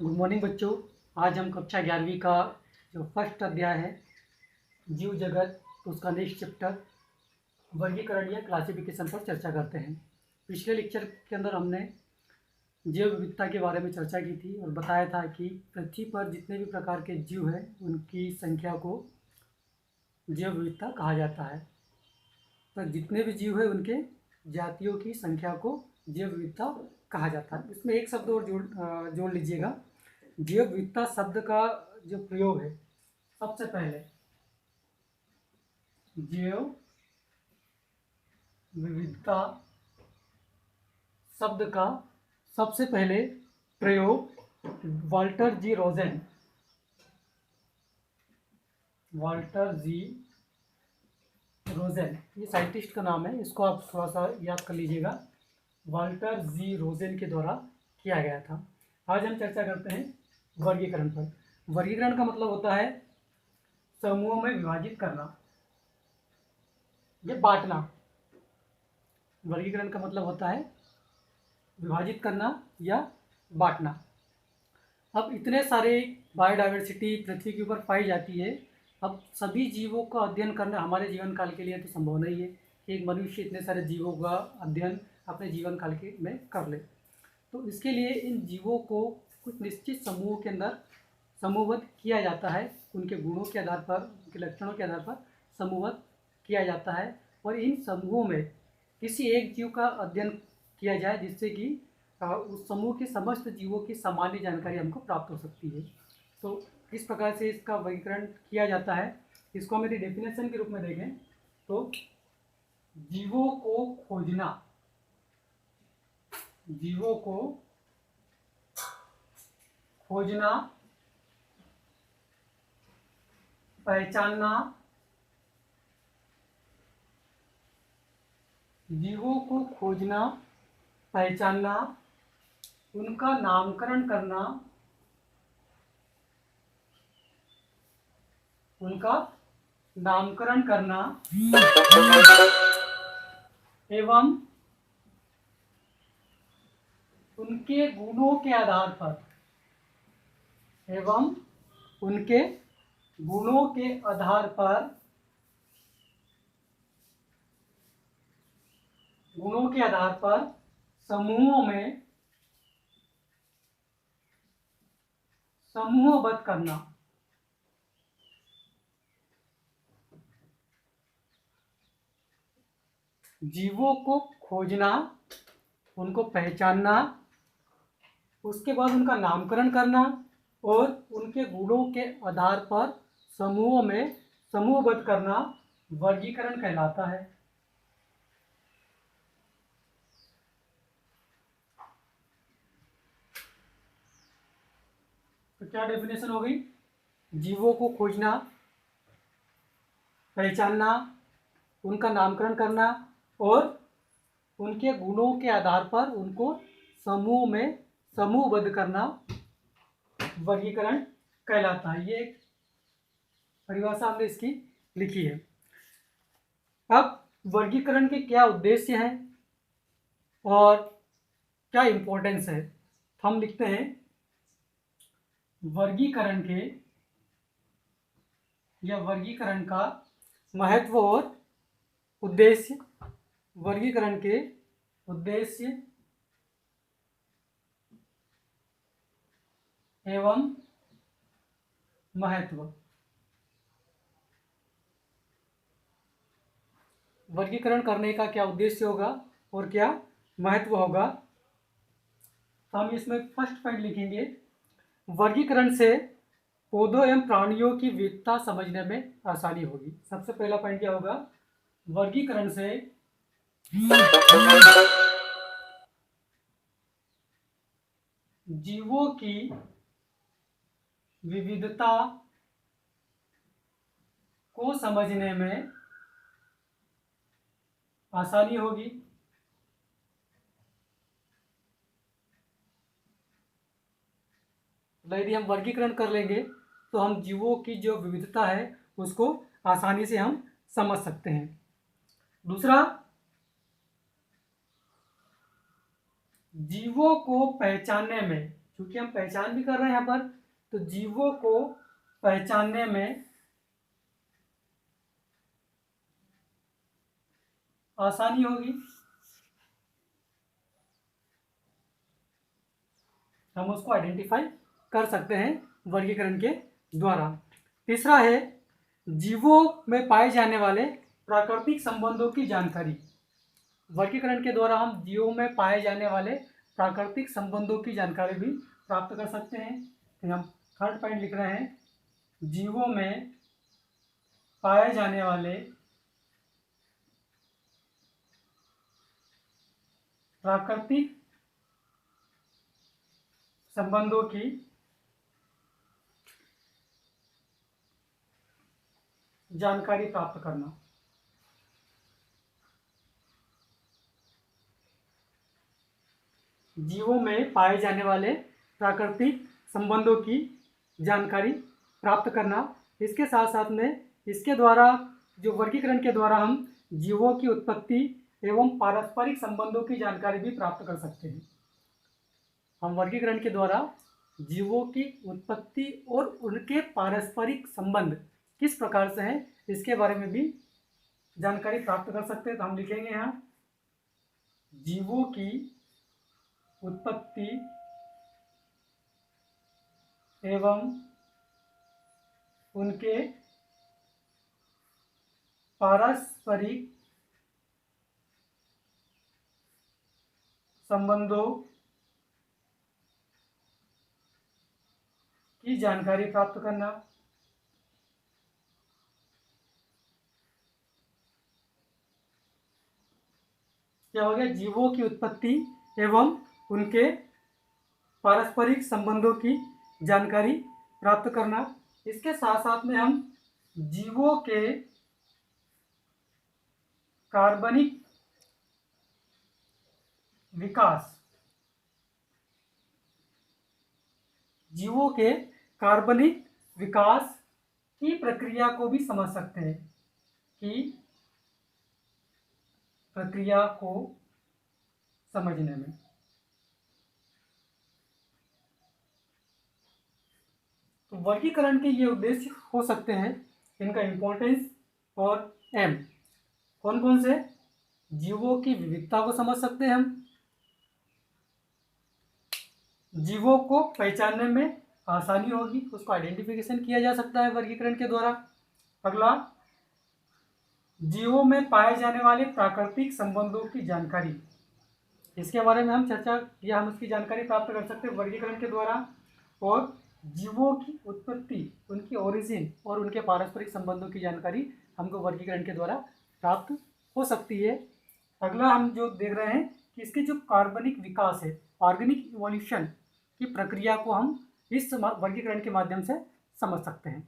Good morning बच्चों। आज हम कक्षा 11वीं का जो फर्स्ट अध्याय है जीव जगत, तो उसका नेक्स्ट चैप्टर वर्गीकरण या क्लासिफिकेशन पर चर्चा करते हैं। पिछले लेक्चर के अंदर हमने जैव विविधता के बारे में चर्चा की थी और बताया था कि पृथ्वी पर जितने भी प्रकार के जीव हैं उनकी संख्या को जैव विविधता कहा जाता है। तो जितने भी जीव हैं उनके जातियों की संख्या को जैव विविधता कहा जाता है। इसमें एक शब्द और जोड़ लीजिएगा। जैव विविधता शब्द का जो प्रयोग है, सबसे पहले जैव विविधता शब्द का सबसे पहले प्रयोग वाल्टर जी रोजेन ये साइंटिस्ट का नाम है, इसको आप थोड़ा सा याद कर लीजिएगा। वाल्टर जी रोजेन के द्वारा किया गया था। आज हम चर्चा करते हैं वर्गीकरण पर। वर्गीकरण का मतलब होता है समूहों में विभाजित करना या बांटना। वर्गीकरण का मतलब होता है विभाजित करना या बांटना। अब इतने सारे बायोडाइवर्सिटी पृथ्वी के ऊपर पाई जाती है। अब सभी जीवों का अध्ययन करना हमारे जीवन काल के लिए तो संभव नहीं है कि एक मनुष्य इतने सारे जीवों का अध्ययन अपने जीवन काल के में कर ले। तो इसके लिए इन जीवों को कुछ निश्चित समूहों के अंदर समूहबद्ध किया जाता है। उनके गुणों के आधार पर, उनके लक्षणों के आधार पर समूहबद्ध किया जाता है और इन समूहों में किसी एक जीव का अध्ययन किया जाए जिससे कि उस समूह के समस्त जीवों की सामान्य जानकारी हमको प्राप्त हो सकती है। तो इस प्रकार से इसका वर्गीकरण किया जाता है। इसको हम यदि डेफिनेशन के रूप में देखें तो जीवों को खोजना, पहचानना, जीवों को खोजना, पहचानना, उनका नामकरण करना एवं उनके गुणों के आधार पर समूहों में समूहबद्ध करना। जीवों को खोजना, उनको पहचानना, उसके बाद उनका नामकरण करना और उनके गुणों के आधार पर समूहों में समूहबद्ध करना वर्गीकरण कहलाता है। तो क्या डेफिनेशन हो गई? जीवों को खोजना, पहचानना, उनका नामकरण करना और उनके गुणों के आधार पर उनको समूह में समूहबद्ध करना वर्गीकरण कहलाता है। ये एक परिभाषा हमने इसकी लिखी है। अब वर्गीकरण के क्या उद्देश्य हैं और क्या इंपॉर्टेंस है, हम लिखते हैं वर्गीकरण का महत्व और उद्देश्य। वर्गीकरण के उद्देश्य एवं महत्व। वर्गीकरण करने का क्या उद्देश्य होगा और क्या महत्व होगा, तो हम इसमें फर्स्ट पॉइंट लिखेंगे, वर्गीकरण से पौधों एवं प्राणियों की विविधता समझने में आसानी होगी। सबसे पहला पॉइंट क्या होगा? वर्गीकरण से जीवों की विविधता को समझने में आसानी होगी। यदि हम वर्गीकरण कर लेंगे तो हम जीवों की जो विविधता है उसको आसानी से हम समझ सकते हैं। दूसरा, जीवों को पहचानने में क्योंकि हम पहचान भी कर रहे हैं यहाँ पर, तो जीवों को पहचानने में आसानी होगी, हम उसको आइडेंटिफाई कर सकते हैं वर्गीकरण के द्वारा। तीसरा है जीवों में पाए जाने वाले प्राकृतिक संबंधों की जानकारी। वर्गीकरण के द्वारा हम जीवों में पाए जाने वाले प्राकृतिक संबंधों की जानकारी भी प्राप्त कर सकते हैं। तो हम थर्ड पॉइंट लिख रहे हैं, जीवों में पाए जाने वाले प्राकृतिक संबंधों की जानकारी प्राप्त करना। जीवों में पाए जाने वाले प्राकृतिक संबंधों की जानकारी प्राप्त करना। इसके साथ साथ में इसके द्वारा जो वर्गीकरण के द्वारा हम जीवों की उत्पत्ति एवं पारस्परिक संबंधों की जानकारी भी प्राप्त कर सकते हैं। हम वर्गीकरण के द्वारा जीवों की उत्पत्ति और उनके पारस्परिक संबंध किस प्रकार से हैं इसके बारे में भी जानकारी प्राप्त कर सकते हैं। तो हम लिखेंगे यहाँ, जीवों की उत्पत्ति एवं उनके पारस्परिक संबंधों की जानकारी प्राप्त करना। क्या हो गया, जीवों की उत्पत्ति एवं उनके पारस्परिक संबंधों की जानकारी प्राप्त करना। इसके साथ साथ में हम जीवों के कार्बनिक विकास, जीवों के कार्बनिक विकास की प्रक्रिया को भी समझ सकते हैं, कि प्रक्रिया को समझने में। तो वर्गीकरण के ये उद्देश्य हो सकते हैं, इनका इंपॉर्टेंस और एम कौन कौन से, जीवों की विविधता को समझ सकते हैं हम, जीवों को पहचानने में आसानी होगी, उसको आइडेंटिफिकेशन किया जा सकता है वर्गीकरण के द्वारा। अगला, जीवों में पाए जाने वाले प्राकृतिक संबंधों की जानकारी, इसके बारे में हम चर्चा या हम उसकी जानकारी प्राप्त कर सकते हैं वर्गीकरण के द्वारा। और जीवों की उत्पत्ति, उनकी ओरिजिन और उनके पारस्परिक संबंधों की जानकारी हमको वर्गीकरण के द्वारा प्राप्त हो सकती है। अगला हम जो देख रहे हैं कि इसके जो कार्बनिक विकास है, ऑर्गेनिक इवोल्यूशन की प्रक्रिया को हम इस वर्गीकरण के माध्यम से समझ सकते हैं।